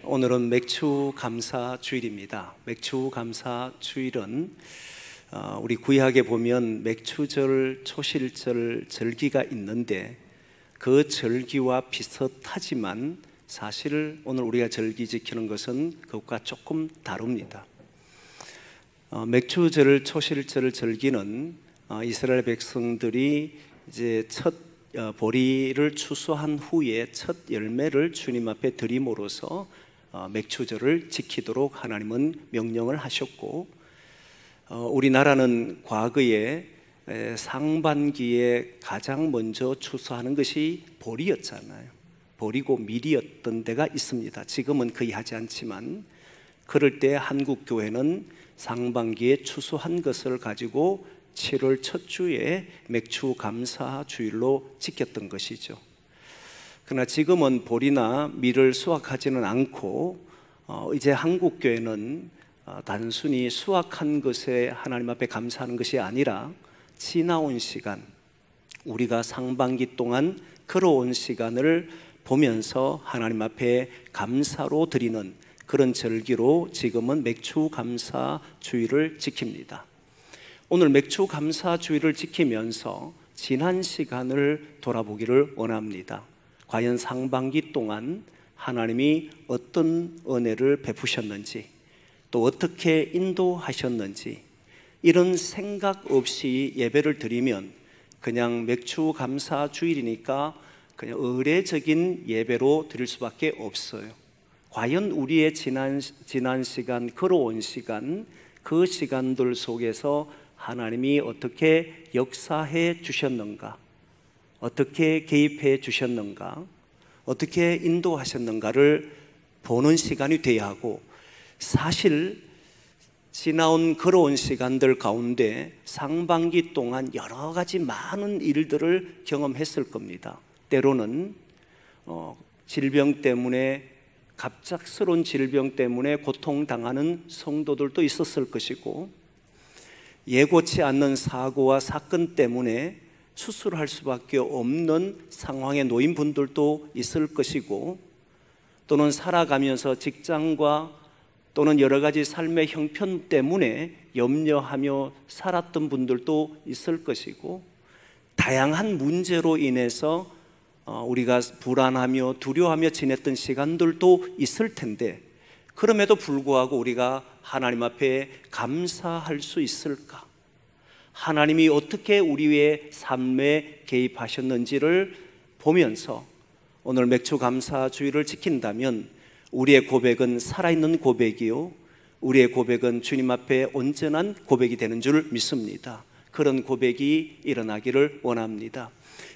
오늘은 맥주 감사 주일입니다. 맥주 감사 주일은 우리 구약에 보면 맥주절, 초실절, 절기가 있는데 그 절기와 비슷하지만 사실 오늘 우리가 절기 지키는 것은 그것과 조금 다릅니다. 맥주절, 초실절, 절기는 이스라엘 백성들이 이제 첫 보리를 추수한 후에 첫 열매를 주님 앞에 드림으로써 맥주절을 지키도록 하나님은 명령을 하셨고, 우리나라는 과거에 상반기에 가장 먼저 추수하는 것이 보리였잖아요. 보리고 밀이었던 데가 있습니다. 지금은 거의 하지 않지만, 그럴 때 한국 교회는 상반기에 추수한 것을 가지고 7월 첫 주에 맥주 감사 주일로 지켰던 것이죠. 그러나 지금은 보리나 밀을 수확하지는 않고 이제 한국 교회는 단순히 수확한 것에 하나님 앞에 감사하는 것이 아니라 지나온 시간, 우리가 상반기 동안 걸어온 시간을 보면서 하나님 앞에 감사로 드리는 그런 절기로 지금은 맥주 감사 주일을 지킵니다. 오늘 맥주 감사 주일을 지키면서 지난 시간을 돌아보기를 원합니다. 과연 상반기 동안 하나님이 어떤 은혜를 베푸셨는지, 또 어떻게 인도하셨는지, 이런 생각 없이 예배를 드리면 그냥 맥주 감사 주일이니까 그냥 의례적인 예배로 드릴 수밖에 없어요. 과연 우리의 지난 시간, 걸어온 시간, 그 시간들 속에서 하나님이 어떻게 역사해 주셨는가, 어떻게 개입해 주셨는가, 어떻게 인도하셨는가를 보는 시간이 되어야 하고, 사실 지나온 걸어온 시간들 가운데 상반기 동안 여러 가지 많은 일들을 경험했을 겁니다. 때로는 질병 때문에, 갑작스러운 질병 때문에 고통당하는 성도들도 있었을 것이고, 예고치 않는 사고와 사건 때문에 수술할 수밖에 없는 상황에 놓인 분들도 있을 것이고, 또는 살아가면서 직장과 또는 여러 가지 삶의 형편 때문에 염려하며 살았던 분들도 있을 것이고, 다양한 문제로 인해서 우리가 불안하며 두려워하며 지냈던 시간들도 있을 텐데, 그럼에도 불구하고 우리가 하나님 앞에 감사할 수 있을까? 하나님이 어떻게 우리의 삶에 개입하셨는지를 보면서 오늘 맥주 감사 주일을 지킨다면 우리의 고백은 살아있는 고백이요, 우리의 고백은 주님 앞에 온전한 고백이 되는 줄 믿습니다. 그런 고백이 일어나기를 원합니다.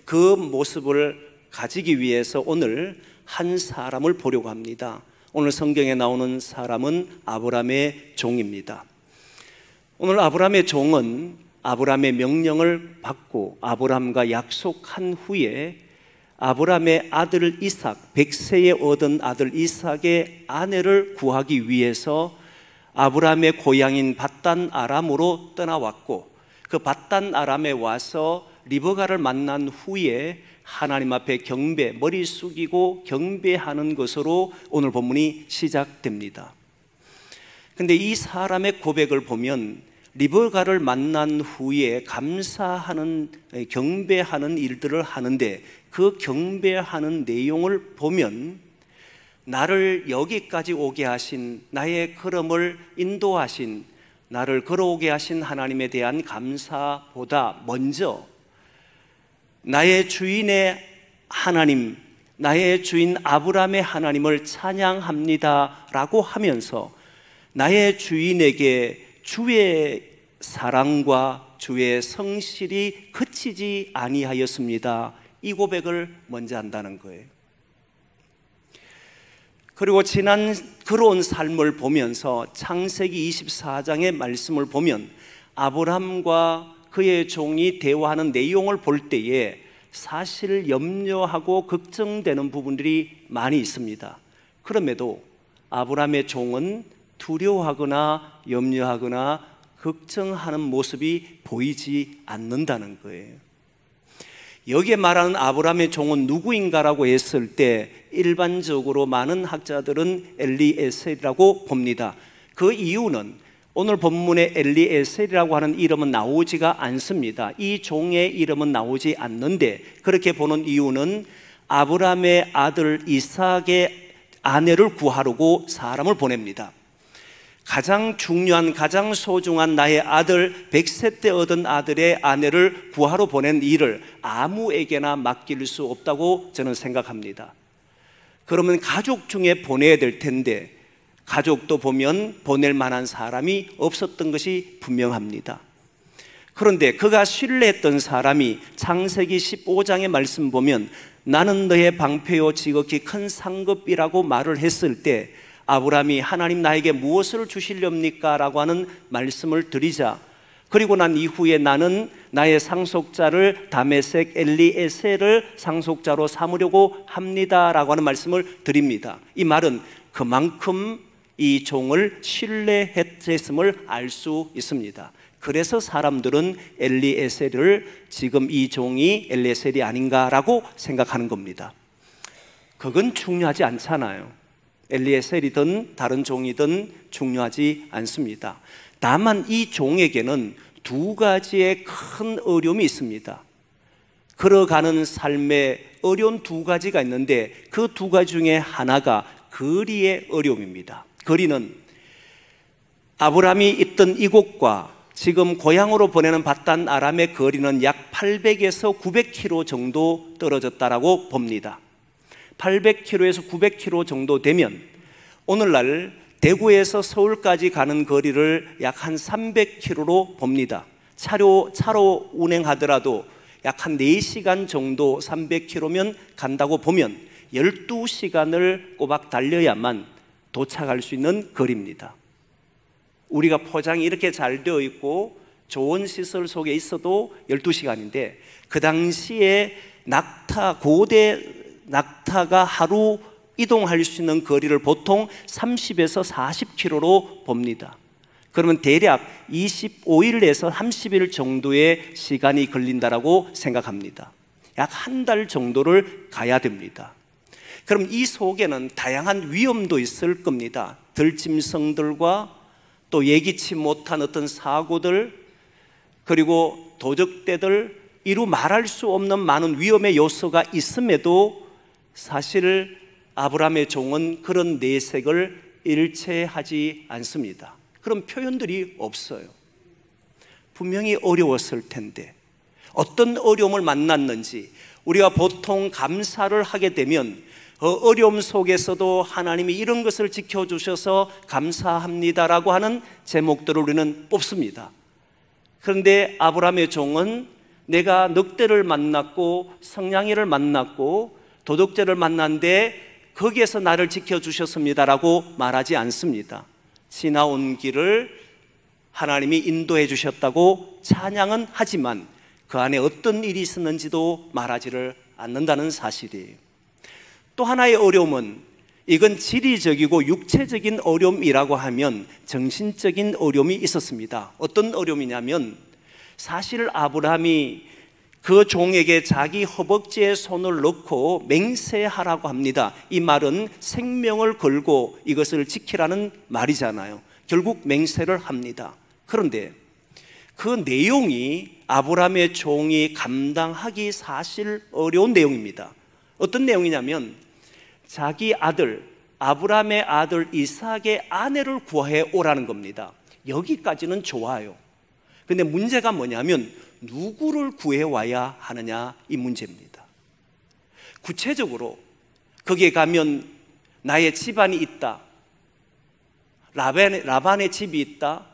그 모습을 가지기 위해서 오늘 한 사람을 보려고 합니다. 오늘 성경에 나오는 사람은 아브라함의 종입니다. 오늘 아브라함의 종은 아브라함의 명령을 받고 아브라함과 약속한 후에 아브라함의 아들 이삭, 100세에 얻은 아들 이삭의 아내를 구하기 위해서 아브라함의 고향인 밧단 아람으로 떠나왔고, 그 밧단 아람에 와서 리브가를 만난 후에 하나님 앞에 경배, 머리 숙이고 경배하는 것으로 오늘 본문이 시작됩니다. 그런데 이 사람의 고백을 보면 리브가를 만난 후에 감사하는, 경배하는 일들을 하는데, 그 경배하는 내용을 보면 나를 여기까지 오게 하신, 나의 걸음을 인도하신, 나를 걸어오게 하신 하나님에 대한 감사보다 먼저 나의 주인의 하나님, 나의 주인 아브라함의 하나님을 찬양합니다 라고 하면서 나의 주인에게 주의 사랑과 주의 성실이 그치지 아니하였습니다, 이 고백을 먼저 한다는 거예요. 그리고 지난 걸어온 삶을 보면서 창세기 24장의 말씀을 보면 아브라함과 그의 종이 대화하는 내용을 볼 때에 사실 염려하고 걱정되는 부분들이 많이 있습니다. 그럼에도 아브라함의 종은 두려워하거나 염려하거나 걱정하는 모습이 보이지 않는다는 거예요. 여기에 말하는 아브라함의 종은 누구인가라고 했을 때 일반적으로 많은 학자들은 엘리에셀이라고 봅니다. 그 이유는 오늘 본문에 엘리에셀이라고 하는 이름은 나오지가 않습니다. 이 종의 이름은 나오지 않는데, 그렇게 보는 이유는 아브라함의 아들 이삭의 아내를 구하려고 사람을 보냅니다. 가장 중요한, 가장 소중한 나의 아들, 100세 때 얻은 아들의 아내를 구하러 보낸 일을 아무에게나 맡길 수 없다고 저는 생각합니다. 그러면 가족 중에 보내야 될 텐데 가족도 보면 보낼 만한 사람이 없었던 것이 분명합니다. 그런데 그가 신뢰했던 사람이 창세기 15장의 말씀 보면 나는 너의 방패요 지극히 큰 상급이라고 말을 했을 때 아브라함이 하나님 나에게 무엇을 주시렵니까? 라고 하는 말씀을 드리자, 그리고 난 이후에 나는 나의 상속자를 다메섹 엘리에셀을 상속자로 삼으려고 합니다 라고 하는 말씀을 드립니다. 이 말은 그만큼 이 종을 신뢰했음을 알 수 있습니다. 그래서 사람들은 엘리에셀을 지금 이 종이 엘리에셀이 아닌가라고 생각하는 겁니다. 그건 중요하지 않잖아요. 엘리에셀이든 다른 종이든 중요하지 않습니다. 다만 이 종에게는 두 가지의 큰 어려움이 있습니다. 걸어가는 삶에 어려운 두 가지가 있는데 그 두 가지 중에 하나가 거리의 어려움입니다. 거리는 아브라함이 있던 이곳과 지금 고향으로 보내는 밧단 아람의 거리는 약 800에서 900km 정도 떨어졌다라고 봅니다. 800km에서 900km 정도 되면 오늘날 대구에서 서울까지 가는 거리를 약 한 300km로 봅니다. 차로 운행하더라도 약 한 4시간 정도 300km면 간다고 보면 12시간을 꼬박 달려야만 도착할 수 있는 거리입니다. 우리가 포장이 이렇게 잘 되어 있고 좋은 시설 속에 있어도 12시간인데 그 당시에 고대 낙타가 하루 이동할 수 있는 거리를 보통 30에서 40km로 봅니다. 그러면 대략 25일에서 30일 정도의 시간이 걸린다라고 생각합니다. 약 한 달 정도를 가야 됩니다. 그럼 이 속에는 다양한 위험도 있을 겁니다. 들짐승들과 또 예기치 못한 어떤 사고들, 그리고 도적대들, 이루 말할 수 없는 많은 위험의 요소가 있음에도 사실 아브라함의 종은 그런 내색을 일체하지 않습니다. 그런 표현들이 없어요. 분명히 어려웠을 텐데 어떤 어려움을 만났는지, 우리가 보통 감사를 하게 되면 어려움 속에서도 하나님이 이런 것을 지켜주셔서 감사합니다라고 하는 제목들을 우리는 뽑습니다. 그런데 아브라함의 종은 내가 늑대를 만났고 성냥이를 만났고 도둑질을 만났는데 거기에서 나를 지켜주셨습니다라고 말하지 않습니다. 지나온 길을 하나님이 인도해 주셨다고 찬양은 하지만 그 안에 어떤 일이 있었는지도 말하지를 않는다는 사실이에요. 또 하나의 어려움은, 이건 지리적이고 육체적인 어려움이라고 하면 정신적인 어려움이 있었습니다. 어떤 어려움이냐면 사실 아브라함이 그 종에게 자기 허벅지에 손을 넣고 맹세하라고 합니다. 이 말은 생명을 걸고 이것을 지키라는 말이잖아요. 결국 맹세를 합니다. 그런데 그 내용이 아브라함의 종이 감당하기 사실 어려운 내용입니다. 어떤 내용이냐면 자기 아들, 아브라함의 아들 이삭의 아내를 구해 오라는 겁니다. 여기까지는 좋아요. 그런데 문제가 뭐냐면 누구를 구해와야 하느냐, 이 문제입니다. 구체적으로 거기에 가면 나의 집안이 있다, 라반의 집이 있다,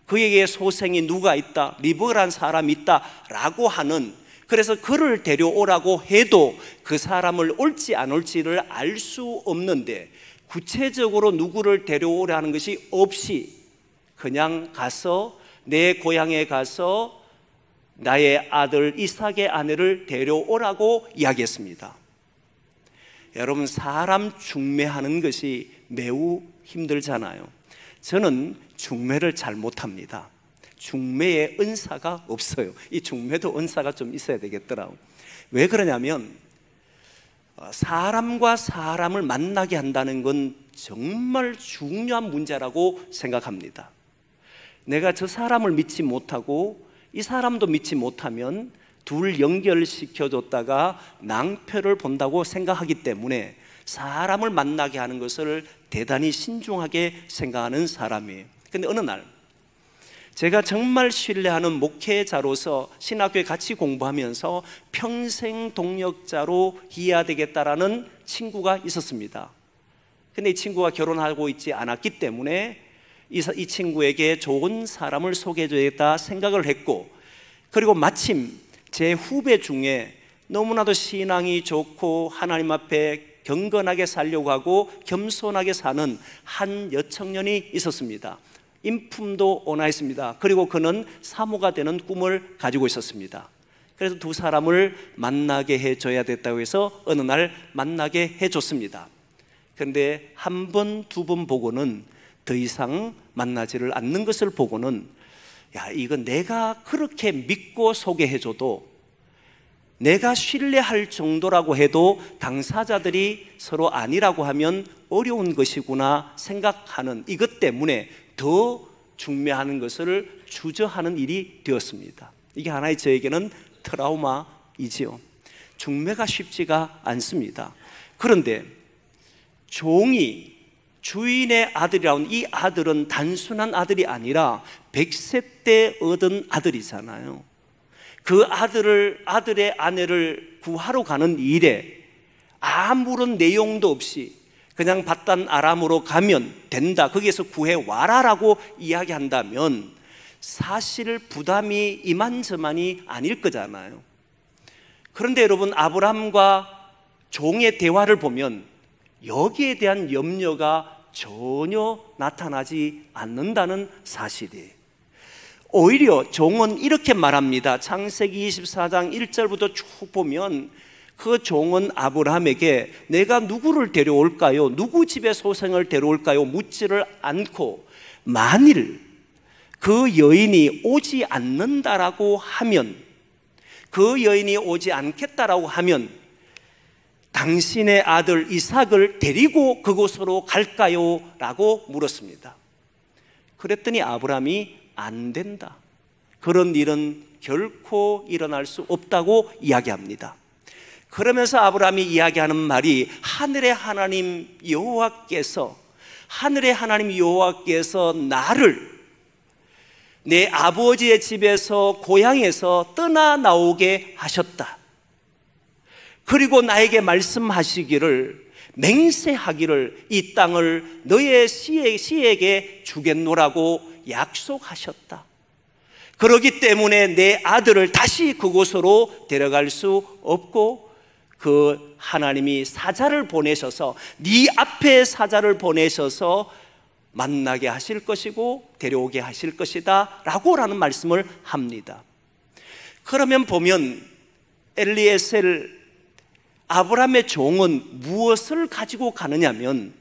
그에게 소생이 누가 있다, 리브라는 사람이 있다 라고 하는, 그래서 그를 데려오라고 해도 그 사람을 올지 안 올지를 알 수 없는데 구체적으로 누구를 데려오라는 것이 없이 그냥 가서 내 고향에 가서 나의 아들 이삭의 아내를 데려오라고 이야기했습니다. 여러분, 사람 중매하는 것이 매우 힘들잖아요. 저는 중매를 잘 못합니다. 중매의 은사가 없어요. 이 중매도 은사가 좀 있어야 되겠더라고요. 왜 그러냐면 사람과 사람을 만나게 한다는 건 정말 중요한 문제라고 생각합니다. 내가 저 사람을 믿지 못하고 이 사람도 믿지 못하면 둘 연결시켜줬다가 낭패를 본다고 생각하기 때문에 사람을 만나게 하는 것을 대단히 신중하게 생각하는 사람이에요. 근데 어느 날 제가 정말 신뢰하는 목회자로서 신학교에 같이 공부하면서 평생 동역자로 해야 되겠다라는 친구가 있었습니다. 근데 이 친구가 결혼하고 있지 않았기 때문에 이 친구에게 좋은 사람을 소개해줘야겠다 생각을 했고, 그리고 마침 제 후배 중에 너무나도 신앙이 좋고 하나님 앞에 경건하게 살려고 하고 겸손하게 사는 한 여청년이 있었습니다. 인품도 온화했습니다. 그리고 그는 사모가 되는 꿈을 가지고 있었습니다. 그래서 두 사람을 만나게 해줘야 됐다고 해서 어느 날 만나게 해줬습니다. 그런데 한 번, 두 번 보고는 더 이상 만나지를 않는 것을 보고는 야, 이건 내가 그렇게 믿고 소개해줘도, 내가 신뢰할 정도라고 해도 당사자들이 서로 아니라고 하면 어려운 것이구나 생각하는 이것 때문에 더 중매하는 것을 주저하는 일이 되었습니다. 이게 하나의 저에게는 트라우마이지요. 중매가 쉽지가 않습니다. 그런데 종이 주인의 아들이라는 이 아들은 단순한 아들이 아니라 100세 때 얻은 아들이잖아요. 그 아들의 아내를 구하러 가는 일에 아무런 내용도 없이 그냥 바단 아람으로 가면 된다, 거기에서 구해와라라고 이야기한다면 사실 부담이 이만저만이 아닐 거잖아요. 그런데 여러분, 아브라함과 종의 대화를 보면 여기에 대한 염려가 전혀 나타나지 않는다는 사실이에요. 오히려 종은 이렇게 말합니다. 창세기 24장 1절부터 쭉 보면 그 종은 아브라함에게 내가 누구를 데려올까요? 누구 집에 소생을 데려올까요? 묻지를 않고, 만일 그 여인이 오지 않는다라고 하면, 그 여인이 오지 않겠다라고 하면 당신의 아들 이삭을 데리고 그곳으로 갈까요? 라고 물었습니다. 그랬더니 아브라함이 안 된다, 그런 일은 결코 일어날 수 없다고 이야기합니다. 그러면서 아브라함이 이야기하는 말이 하늘의 하나님 여호와께서 나를 내 아버지의 집에서 고향에서 떠나 나오게 하셨다. 그리고 나에게 말씀하시기를, 맹세하기를 이 땅을 너의 씨에게 주겠노라고 약속하셨다. 그렇기 때문에 내 아들을 다시 그곳으로 데려갈 수 없고, 그 하나님이 사자를 보내셔서, 네 앞에 사자를 보내셔서 만나게 하실 것이고 데려오게 하실 것이다 라는 말씀을 합니다. 그러면 보면 엘리에셀, 아브라함의 종은 무엇을 가지고 가느냐면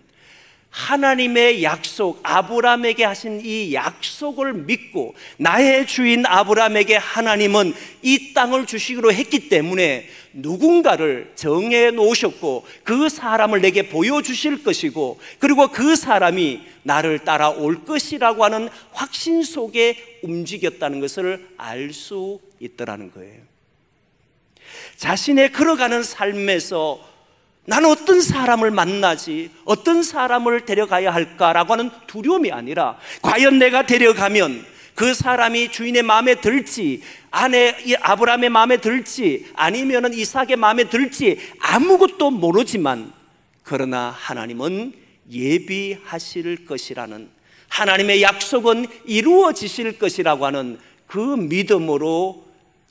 하나님의 약속, 아브라함에게 하신 이 약속을 믿고 나의 주인 아브라함에게 하나님은 이 땅을 주시기로 했기 때문에 누군가를 정해 놓으셨고 그 사람을 내게 보여주실 것이고, 그리고 그 사람이 나를 따라올 것이라고 하는 확신 속에 움직였다는 것을 알 수 있더라는 거예요. 자신의 걸어가는 삶에서 나는 어떤 사람을 만나지, 어떤 사람을 데려가야 할까라고 하는 두려움이 아니라, 과연 내가 데려가면 그 사람이 주인의 마음에 들지, 아내 아브라함의 마음에 들지, 아니면은 이삭의 마음에 들지 아무것도 모르지만, 그러나 하나님은 예비하실 것이라는, 하나님의 약속은 이루어지실 것이라고 하는 그 믿음으로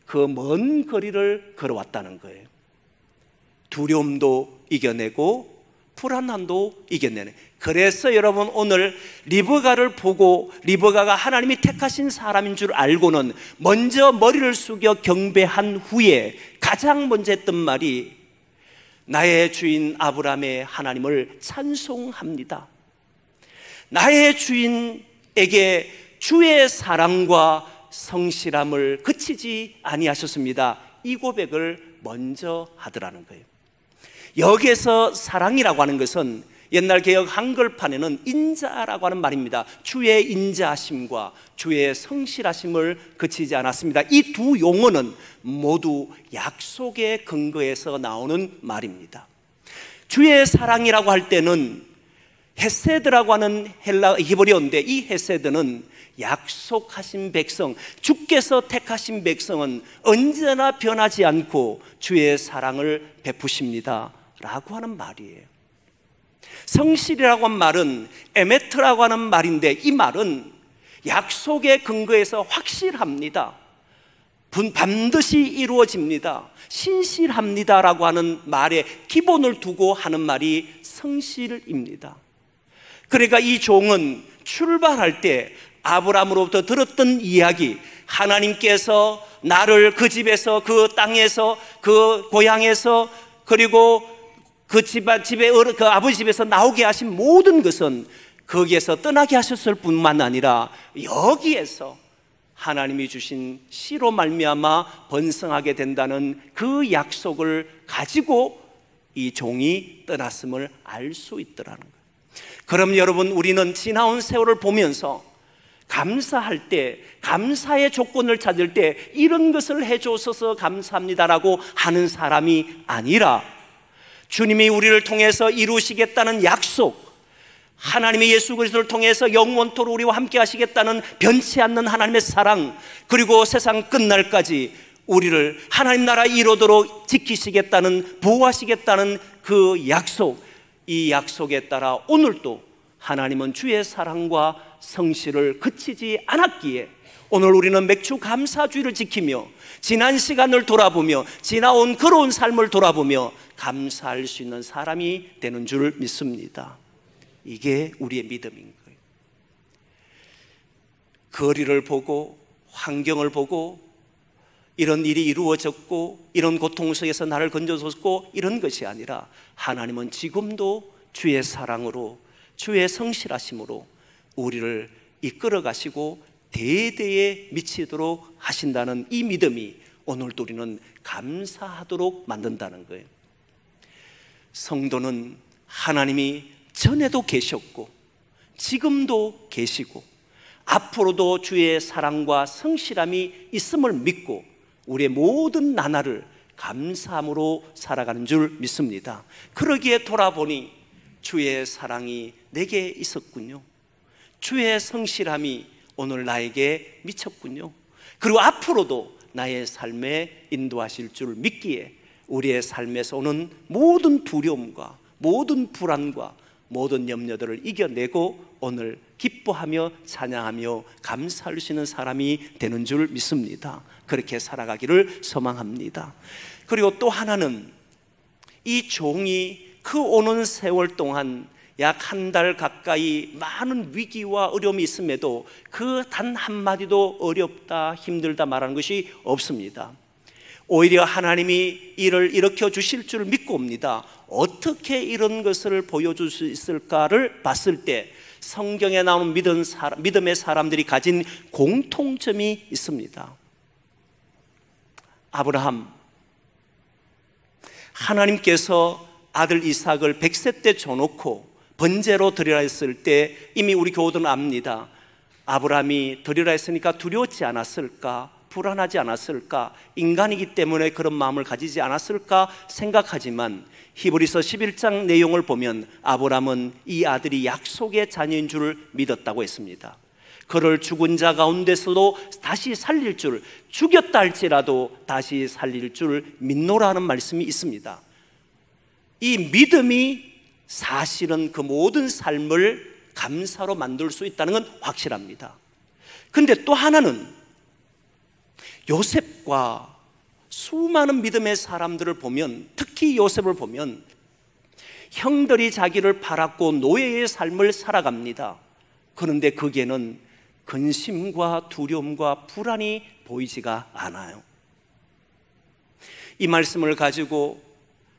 그 먼 거리를 걸어왔다는 거예요. 두려움도 이겨내고 불안함도 이겨내는. 그래서 여러분, 오늘 리브가를 보고 리브가가 하나님이 택하신 사람인 줄 알고는 먼저 머리를 숙여 경배한 후에 가장 먼저 했던 말이 나의 주인 아브라함의 하나님을 찬송합니다. 나의 주인에게 주의 사랑과 성실함을 그치지 아니하셨습니다. 이 고백을 먼저 하더라는 거예요. 여기에서 사랑이라고 하는 것은 옛날 개역 한글판에는 인자라고 하는 말입니다. 주의 인자하심과 주의 성실하심을 그치지 않았습니다. 이 두 용어는 모두 약속의 근거에서 나오는 말입니다. 주의 사랑이라고 할 때는 헤세드라고 하는 히브리어인데, 이 헤세드는 약속하신 백성, 주께서 택하신 백성은 언제나 변하지 않고 주의 사랑을 베푸십니다 라고 하는 말이에요. 성실이라고 하는 말은 에메트라고 하는 말인데, 이 말은 약속의 근거에서 확실합니다, 반드시 이루어집니다, 신실합니다라고 하는 말에 기본을 두고 하는 말이 성실입니다. 그러니까 이 종은 출발할 때 아브라함으로부터 들었던 이야기, 하나님께서 나를 그 집에서, 그 땅에서, 그 고향에서, 그리고 그 아버지 집에서 나오게 하신 모든 것은 거기에서 떠나게 하셨을 뿐만 아니라 여기에서 하나님이 주신 씨로 말미암아 번성하게 된다는 그 약속을 가지고 이 종이 떠났음을 알 수 있더라는 거예요. 그럼 여러분, 우리는 지나온 세월을 보면서 감사할 때, 감사의 조건을 찾을 때 이런 것을 해줘서 감사합니다라고 하는 사람이 아니라, 주님이 우리를 통해서 이루시겠다는 약속, 하나님이 예수 그리스도를 통해서 영원토록 우리와 함께 하시겠다는 변치 않는 하나님의 사랑, 그리고 세상 끝날까지 우리를 하나님 나라 이루도록 지키시겠다는, 보호하시겠다는 그 약속, 이 약속에 따라 오늘도 하나님은 주의 사랑과 성실을 그치지 않았기에 오늘 우리는 맥주 감사주의를 지키며 지난 시간을 돌아보며 지나온 그로운 삶을 돌아보며 감사할 수 있는 사람이 되는 줄 믿습니다. 이게 우리의 믿음인 거예요. 거리를 보고 환경을 보고 이런 일이 이루어졌고 이런 고통 속에서 나를 건져줬고 이런 것이 아니라, 하나님은 지금도 주의 사랑으로, 주의 성실하심으로 우리를 이끌어 가시고 대대에 미치도록 하신다는 이 믿음이 오늘도 우리는 감사하도록 만든다는 거예요. 성도는 하나님이 전에도 계셨고 지금도 계시고 앞으로도 주의 사랑과 성실함이 있음을 믿고 우리의 모든 나날을 감사함으로 살아가는 줄 믿습니다. 그러기에 돌아보니 주의 사랑이 내게 있었군요, 주의 성실함이 오늘 나에게 미쳤군요, 그리고 앞으로도 나의 삶에 인도하실 줄 믿기에 우리의 삶에서 오는 모든 두려움과 모든 불안과 모든 염려들을 이겨내고 오늘 기뻐하며 찬양하며 감사할 수 있는 사람이 되는 줄 믿습니다. 그렇게 살아가기를 소망합니다. 그리고 또 하나는, 이 종이 그 오는 세월 동안 약 한 달 가까이 많은 위기와 어려움이 있음에도 그 단 한마디도 어렵다, 힘들다 말하는 것이 없습니다. 오히려 하나님이 이를 일으켜 주실 줄 믿고 옵니다. 어떻게 이런 것을 보여줄 수 있을까를 봤을 때 성경에 나오는 믿음의 사람들이 가진 공통점이 있습니다. 아브라함, 하나님께서 아들 이삭을 100세 때 줘놓고 번제로 드리라 했을 때 이미 우리 교우들은 압니다. 아브라함이 드리라 했으니까 두려웠지 않았을까? 불안하지 않았을까? 인간이기 때문에 그런 마음을 가지지 않았을까 생각하지만 히브리서 11장 내용을 보면 아브라함은 이 아들이 약속의 자녀인 줄 믿었다고 했습니다. 그를 죽은 자 가운데서도 다시 살릴 줄, 죽였다 할지라도 다시 살릴 줄 믿노라는 말씀이 있습니다. 이 믿음이 사실은 그 모든 삶을 감사로 만들 수 있다는 건 확실합니다. 근데 또 하나는, 요셉과 수많은 믿음의 사람들을 보면, 특히 요셉을 보면 형들이 자기를 팔았고 노예의 삶을 살아갑니다. 그런데 거기에는 근심과 두려움과 불안이 보이지가 않아요. 이 말씀을 가지고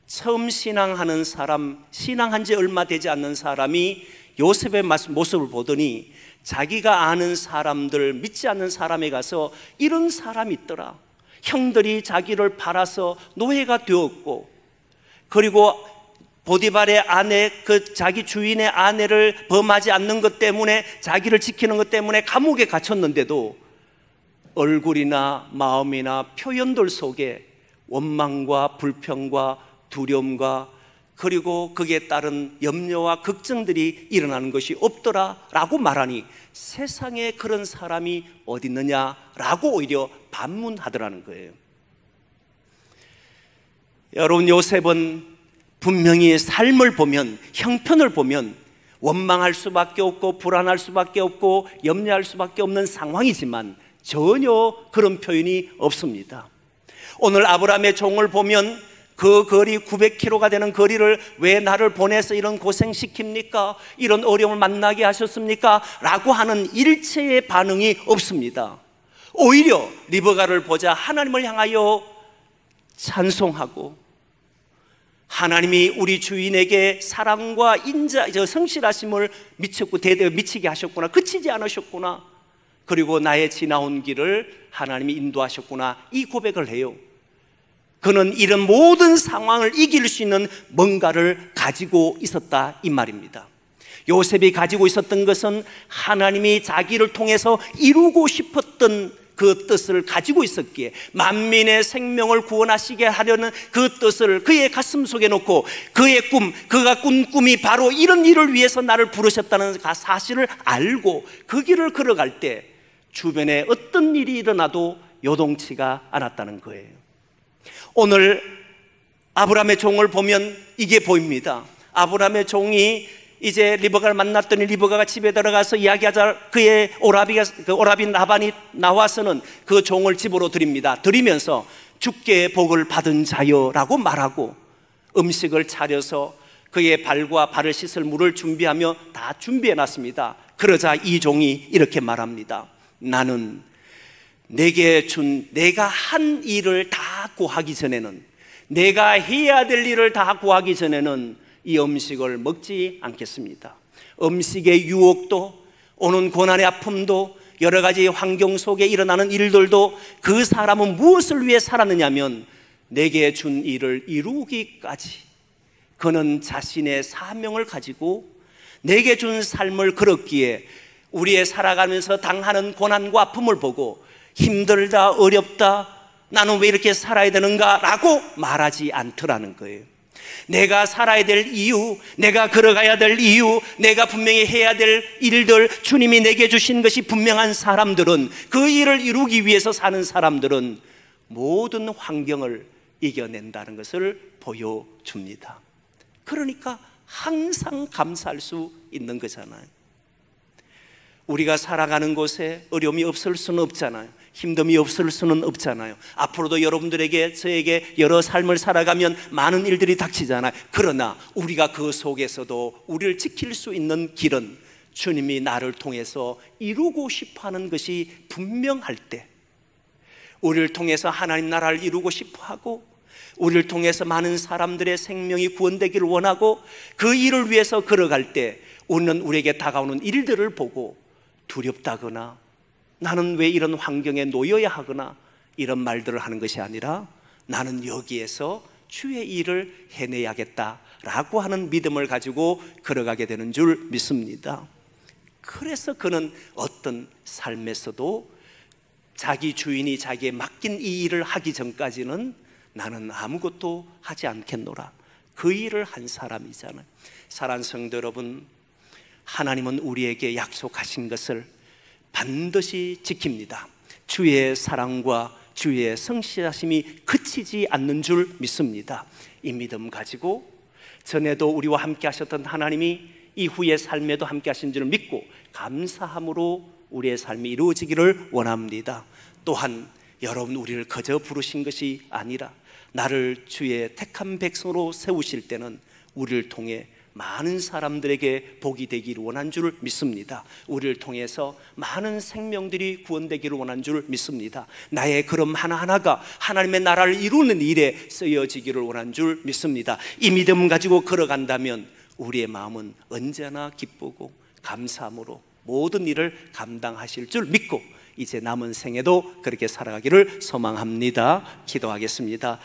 처음 신앙하는 사람, 신앙한 지 얼마 되지 않는 사람이 요셉의 모습을 보더니 자기가 아는 사람들, 믿지 않는 사람에 가서 이런 사람이 있더라. 형들이 자기를 팔아서 노예가 되었고, 그리고 보디발의 아내, 그 자기 주인의 아내를 범하지 않는 것 때문에, 자기를 지키는 것 때문에 감옥에 갇혔는데도 얼굴이나 마음이나 표현들 속에 원망과 불평과 두려움과 그리고 거기에 따른 염려와 걱정들이 일어나는 것이 없더라라고 말하니 세상에 그런 사람이 어디 있느냐라고 오히려 반문하더라는 거예요. 여러분, 요셉은 분명히 삶을 보면, 형편을 보면 원망할 수밖에 없고 불안할 수밖에 없고 염려할 수밖에 없는 상황이지만 전혀 그런 표현이 없습니다. 오늘 아브라함의 종을 보면 그 거리 900km가 되는 거리를 왜 나를 보내서 이런 고생시킵니까? 이런 어려움을 만나게 하셨습니까? 라고 하는 일체의 반응이 없습니다. 오히려 리브가를 보자 하나님을 향하여 찬송하고, 하나님이 우리 주인에게 사랑과 성실하심을 미치게 하셨구나, 그치지 않으셨구나, 그리고 나의 지나온 길을 하나님이 인도하셨구나, 이 고백을 해요. 그는 이런 모든 상황을 이길 수 있는 뭔가를 가지고 있었다, 이 말입니다. 요셉이 가지고 있었던 것은 하나님이 자기를 통해서 이루고 싶었던 그 뜻을 가지고 있었기에, 만민의 생명을 구원하시게 하려는 그 뜻을 그의 가슴 속에 놓고, 그의 꿈, 그가 꾼 꿈이 바로 이런 일을 위해서 나를 부르셨다는 사실을 알고 그 길을 걸어갈 때 주변에 어떤 일이 일어나도 요동치가 않았다는 거예요. 오늘 아브라함의 종을 보면 이게 보입니다. 아브라함의 종이 이제 리브가를 만났더니 리브가가 집에 들어가서 이야기하자 그의 오라비 라반이 나와서는 그 종을 집으로 들입니다. 들이면서 주께 복을 받은 자여라고 말하고 음식을 차려서 그의 발과 발을 씻을 물을 준비하며 다 준비해 놨습니다. 그러자 이 종이 이렇게 말합니다. 나는 내가 한 일을 다 구하기 전에는, 내가 해야 될 일을 다 구하기 전에는 이 음식을 먹지 않겠습니다. 음식의 유혹도, 오는 고난의 아픔도, 여러 가지 환경 속에 일어나는 일들도 그 사람은 무엇을 위해 살았느냐면 내게 준 일을 이루기까지. 그는 자신의 사명을 가지고 내게 준 삶을 걸었기에 우리의 살아가면서 당하는 고난과 아픔을 보고 힘들다, 어렵다, 나는 왜 이렇게 살아야 되는가 라고 말하지 않더라는 거예요. 내가 살아야 될 이유, 내가 걸어가야 될 이유, 내가 분명히 해야 될 일들, 주님이 내게 주신 것이 분명한 사람들은, 그 일을 이루기 위해서 사는 사람들은 모든 환경을 이겨낸다는 것을 보여줍니다. 그러니까 항상 감사할 수 있는 거잖아요. 우리가 살아가는 곳에 어려움이 없을 수는 없잖아요. 힘듦이 없을 수는 없잖아요. 앞으로도 여러분들에게, 저에게 여러 삶을 살아가면 많은 일들이 닥치잖아요. 그러나 우리가 그 속에서도 우리를 지킬 수 있는 길은 주님이 나를 통해서 이루고 싶어하는 것이 분명할 때, 우리를 통해서 하나님 나라를 이루고 싶어하고 우리를 통해서 많은 사람들의 생명이 구원되기를 원하고 그 일을 위해서 걸어갈 때 우리는 우리에게 다가오는 일들을 보고 두렵다거나 나는 왜 이런 환경에 놓여야 하거나 이런 말들을 하는 것이 아니라 나는 여기에서 주의 일을 해내야겠다라고 하는 믿음을 가지고 걸어가게 되는 줄 믿습니다. 그래서 그는 어떤 삶에서도 자기 주인이 자기에 맡긴 이 일을 하기 전까지는 나는 아무것도 하지 않겠노라, 그 일을 한 사람이잖아요. 사랑하는 성도 여러분, 하나님은 우리에게 약속하신 것을 반드시 지킵니다. 주의 사랑과 주의 성실하심이 그치지 않는 줄 믿습니다. 이 믿음 가지고 전에도 우리와 함께 하셨던 하나님이 이후의 삶에도 함께 하신 줄 믿고 감사함으로 우리의 삶이 이루어지기를 원합니다. 또한 여러분, 우리를 그저 부르신 것이 아니라 나를 주의 택한 백성으로 세우실 때는 우리를 통해 많은 사람들에게 복이 되기를 원한 줄 믿습니다. 우리를 통해서 많은 생명들이 구원되기를 원한 줄 믿습니다. 나의 걸음 하나하나가 하나님의 나라를 이루는 일에 쓰여지기를 원한 줄 믿습니다. 이 믿음 가지고 걸어간다면 우리의 마음은 언제나 기쁘고 감사함으로 모든 일을 감당하실 줄 믿고 이제 남은 생에도 그렇게 살아가기를 소망합니다. 기도하겠습니다.